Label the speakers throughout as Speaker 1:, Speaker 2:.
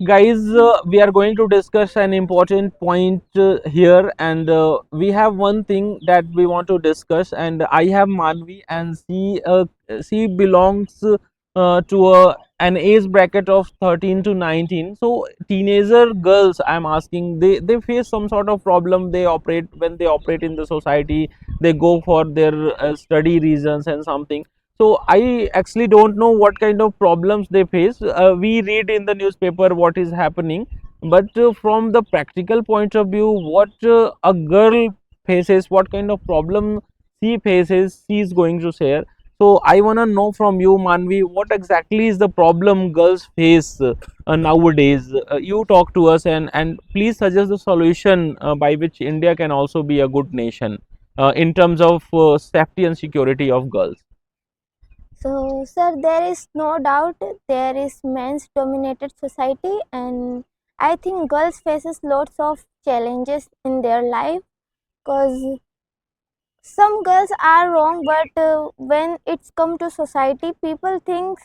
Speaker 1: guys, we are going to discuss an important point here, and we have one thing that we want to discuss. And I have Manvi, and she belongs to an age bracket of 13 to 19. So teenager girls, I'm asking, they face some sort of problem. They operate when they operate in the society. They go for their study reasons and something. So I actually don't know what kind of problems they face. We read in the newspaper what is happening, but from the practical point of view, what a girl faces, what kind of problem she faces, she is going to share. So I want to know from you, Manvi, what exactly is the problem girls face nowadays. You talk to us, and please suggest the solution by which India can also be a good nation in terms of safety and security of girls.
Speaker 2: So, sir, there is no doubt there is men's dominated society, and I think girls faces lots of challenges in their life because some girls are wrong, but when it's come to society, people thinks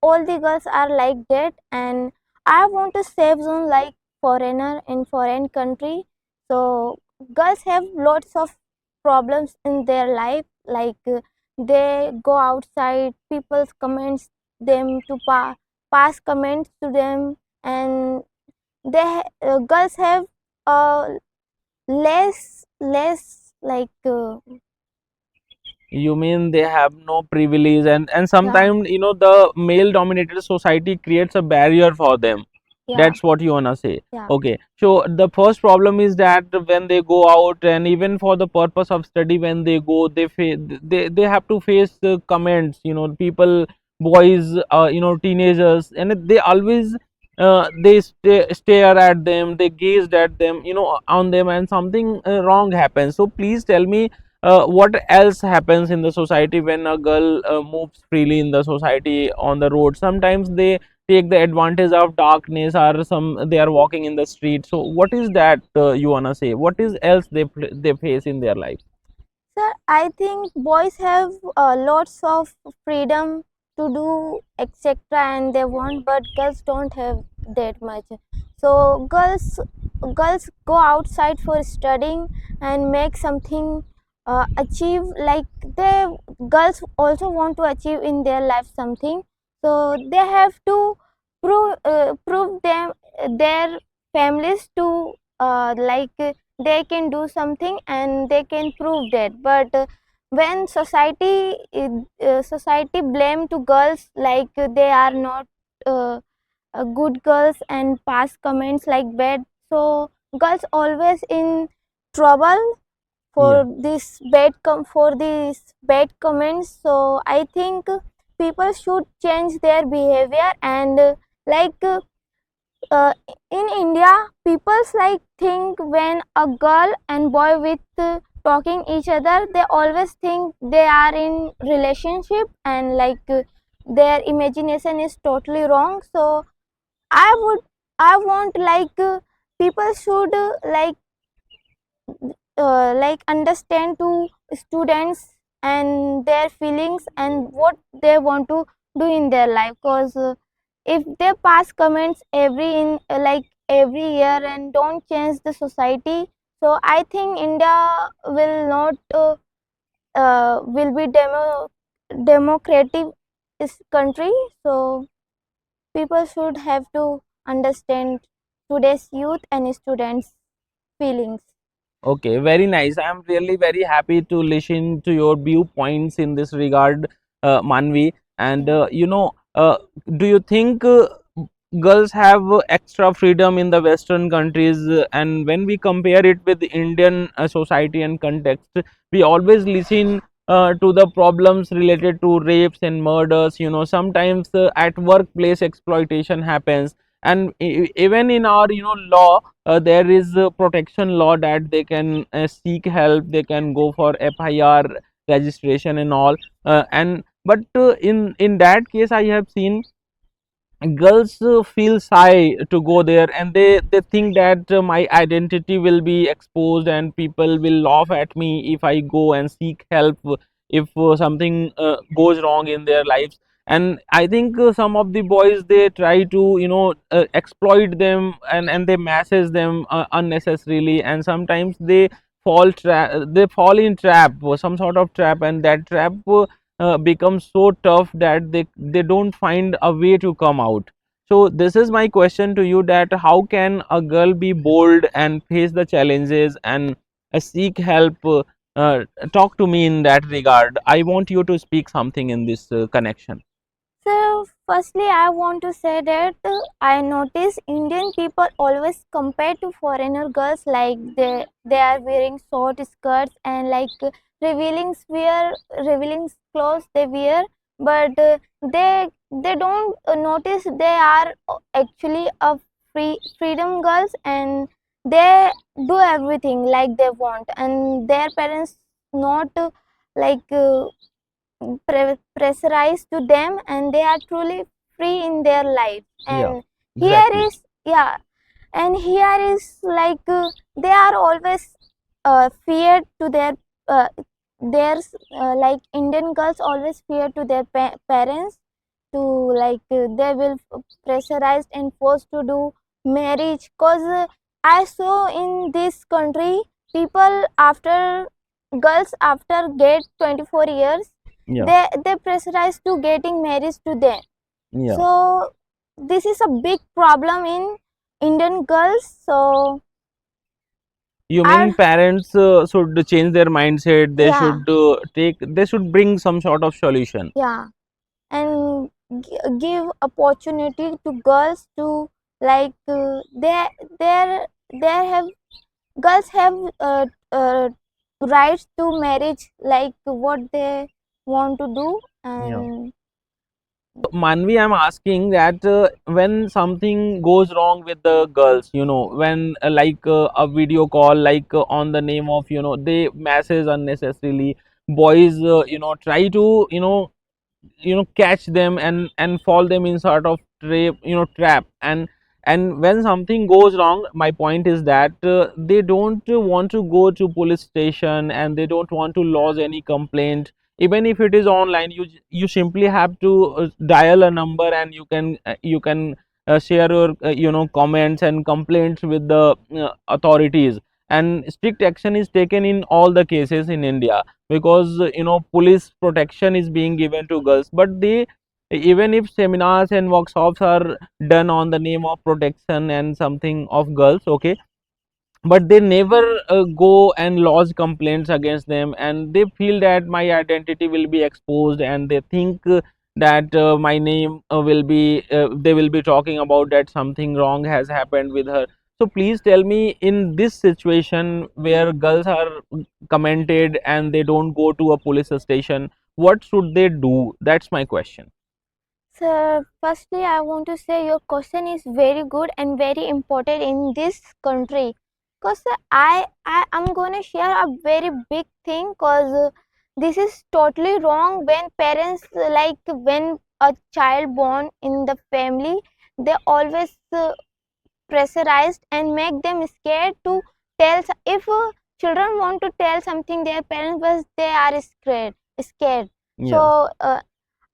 Speaker 2: all the girls are like that, and I want to save zone like foreigner in foreign country. So girls have lots of problems in their life, like they go outside, people comments them to pass comments to them, and girls have uh, less like
Speaker 1: You mean they have no privilege, and
Speaker 2: yeah,
Speaker 1: sometimes the male dominated society creates a barrier for them.
Speaker 2: yeah,
Speaker 1: That's what you wanna say.
Speaker 2: yeah,
Speaker 1: Okay. So the first problem is that when they go out, and even for the purpose of study, when they go, they have to face the comments. People, boys, teenagers, and they always stare at them. They gazed at them, on them, and something wrong happens. So please tell me, what else happens in the society when a girl moves freely in the society on the road. Sometimes they take the advantage of darkness, or some they are walking in the street. So what is that, you wanna say, what is else they face in their life?
Speaker 2: sir, I think boys have lots of freedom to do etc. and they want, but girls don't have that much. So girls go outside for studying and make something achieve, like they girls also want to achieve in their life something. So they have to prove them their families to like they can do something and they can prove that, but when society blame to girls like they are not good girls and pass comments like bad, so girls always in trouble
Speaker 1: Yeah.
Speaker 2: for this bad comments. So I think people should change their behavior, and like uh, in India, people's like think when a girl and boy with talking each other, they always think they are in relationship, and like their imagination is totally wrong. So I would, I want like people should like understand to students and their feelings and what they want to do in their life, because if they pass comments every year and don't change the society, so I think India will not will be democratic country. So people should have to understand today's youth and students feelings.
Speaker 1: Okay, very nice. I'm really very happy to listen to your viewpoints in this regard, Manvi. And
Speaker 2: Yeah.
Speaker 1: do you think girls have extra freedom in the Western countries? And when we compare it with the Indian society and context, we always listen to the problems related to rapes and murders. Sometimes at workplace exploitation happens, and even in our law, there is a protection law that they can seek help, they can go for FIR registration and all. And but in that case, I have seen girls feel shy to go there, and they think that my identity will be exposed, and people will laugh at me if I go and seek help if something goes wrong in their lives. and I think some of the boys, they try to exploit them, and they masses them unnecessarily, and sometimes they they fall in trap, or some sort of trap, and that trap becomes so tough that they don't find a way to come out. So this is my question to you, that how can a girl be bold and face the challenges and seek help? Talk to me in that regard. I want you to speak something in this connection.
Speaker 2: So, firstly, I want to say that I notice Indian people always compare to foreigner girls, like they are wearing short skirts and like revealing clothes they wear, but they don't notice they are actually a freedom girls, and they do everything like they want, and their parents not like pressurized to them, and they are truly free in their life.
Speaker 1: Yeah,
Speaker 2: And here
Speaker 1: exactly.
Speaker 2: is, yeah, and here is like they are always feared to uh, their like Indian girls always fear to their parents, to like they will pressurized and forced to do marriage, cause I saw in this country people after girls after get 24 years,
Speaker 1: Yeah,
Speaker 2: they pressurize to getting married to them.
Speaker 1: yeah.
Speaker 2: So this is a big problem in Indian girls. So
Speaker 1: You
Speaker 2: I,
Speaker 1: mean parents should change their mindset? They
Speaker 2: yeah,
Speaker 1: should they should bring some sort of solution.
Speaker 2: yeah, and give opportunity to girls to like they have girls have rights to marriage like what they want to do.
Speaker 1: Yeah.
Speaker 2: And
Speaker 1: Manvi, I'm asking that when something goes wrong with the girls, when a video call, on the name of, they masses unnecessarily, boys, try to, catch them and fall them in sort of trap, and when something goes wrong, my point is that they don't want to go to police station, and they don't want to lodge any complaint. Even if it is online, you simply have to dial a number, and you can share your comments and complaints with the authorities, and strict action is taken in all the cases in India, because police protection is being given to girls. But they, even if seminars and workshops are done on the name of protection and something of girls, okay, but they never go and lodge complaints against them, and they feel that my identity will be exposed, and they think that my name will be they will be talking about that something wrong has happened with her. So please tell me, in this situation where girls are commented and they don't go to a police station, what should they do? That's my question.
Speaker 2: so, firstly, I want to say your question is very good and very important in this country. Cause I am gonna share a very big thing. Cause this is totally wrong when parents like when a child born in the family, they always pressurized and make them scared to tell. If children want to tell something their parents, but they are scared.
Speaker 1: Yeah.
Speaker 2: So.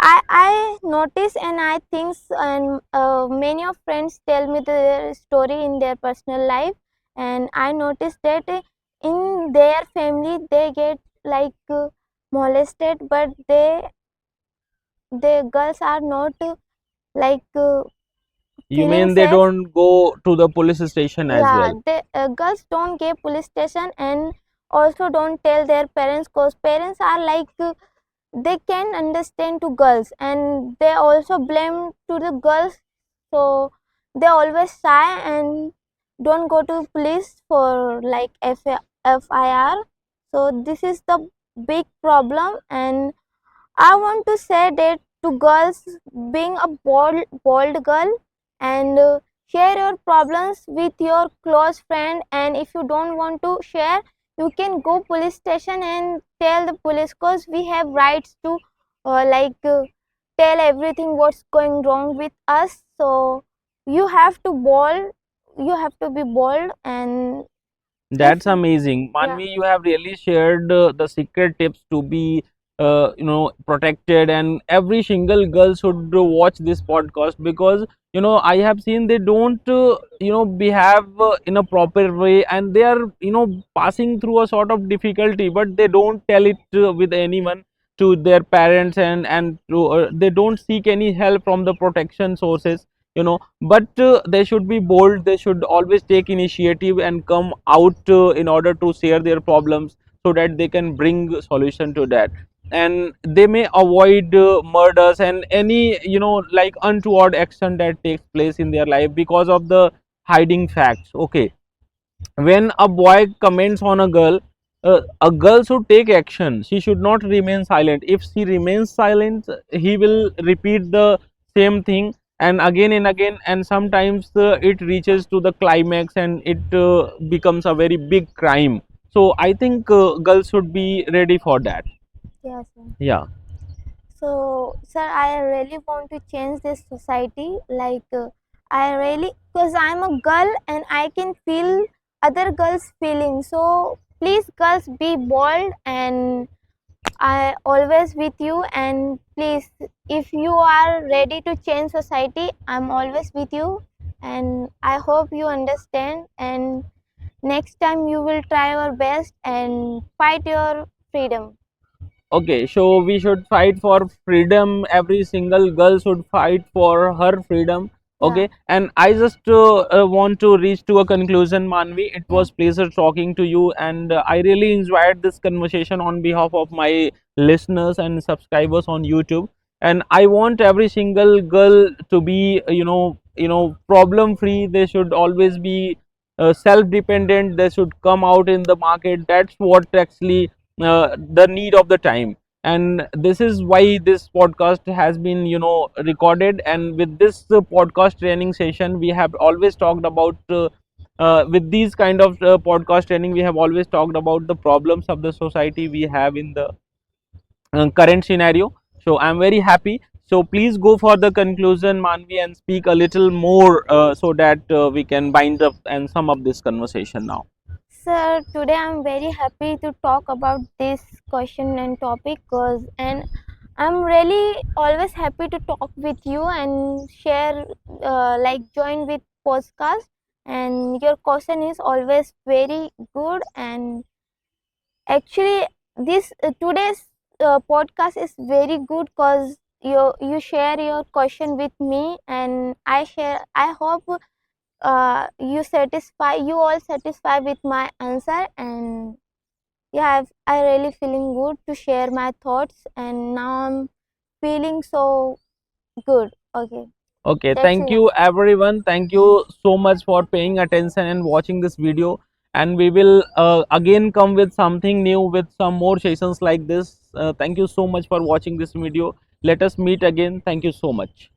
Speaker 2: I notice and I think and many of friends tell me their story in their personal life, and I noticed that in their family they get like molested, but the girls are not like
Speaker 1: You
Speaker 2: feeling
Speaker 1: mean they
Speaker 2: safe.
Speaker 1: don't go to the police station as
Speaker 2: Yeah,
Speaker 1: well?
Speaker 2: the girls don't get police station and also don't tell their parents, cause parents are like they can understand to girls and they also blame to the girls, so they always shy and don't go to police for like FIR. So this is the big problem, and I want to say that to girls, being a bold girl and share your problems with your close friend. And if you don't want to share, you can go police station and tell the police, cause we have rights to like tell everything what's going wrong with us. So you have to bold, you have to be bold, and if
Speaker 1: That's amazing.
Speaker 2: yeah,
Speaker 1: Manvi, you have really shared the secret tips to be protected, and every single girl should watch this podcast, because I have seen they don't behave in a proper way, and they are passing through a sort of difficulty, but they don't tell it with anyone, to their parents, and to, they don't seek any help from the protection sources, but they should be bold, they should always take initiative and come out in order to share their problems, so that they can bring solution to that, and they may avoid murders and any like untoward action that takes place in their life because of the hiding facts. Okay, when a boy comments on a girl should take action, she should not remain silent. If she remains silent, he will repeat the same thing and again, and sometimes it reaches to the climax, and it becomes a very big crime. So I think girls should be ready for that.
Speaker 2: Yes, sir.
Speaker 1: Yeah.
Speaker 2: So, sir, I really want to change this society. Like, I really, because I'm a girl and I can feel other girls' feelings. So, please, girls, be bold, and I always with you. And please, if you are ready to change society, I'm always with you. And I hope you understand. And next time, you will try your best and fight your freedom.
Speaker 1: Okay, so we should fight for freedom. Every single girl should fight for her freedom.
Speaker 2: Yeah,
Speaker 1: Okay, and I just want to reach to a conclusion, Manvi. It
Speaker 2: yeah,
Speaker 1: was pleasure talking to you, and I really enjoyed this conversation on behalf of my listeners and subscribers on YouTube. And I want every single girl to be, problem free. They should always be self dependent. They should come out in the market. That's what actually the need of the time, and this is why this podcast has been recorded. And with this podcast training session, we have always talked about with these kind of podcast training, we have always talked about the problems of the society we have in the current scenario. So I'm very happy. So please go for the conclusion, Manvi, and speak a little more so that we can bind up and sum up this conversation now.
Speaker 2: sir, today I'm very happy to talk about this question and topic, cause and I'm really always happy to talk with you and share, like join with podcast. And your question is always very good. And actually, this today's podcast is very good, cause you share your question with me, and I share. I hope you all satisfy with my answer. And yeah, I really feeling good to share my thoughts, and now I'm feeling so good. Okay,
Speaker 1: Okay,
Speaker 2: that's
Speaker 1: thank
Speaker 2: enough.
Speaker 1: you everyone. Thank you so much for paying attention and watching this video. And we will again come with something new with some more sessions like this. Thank you so much for watching this video. Let us meet again. Thank you so much.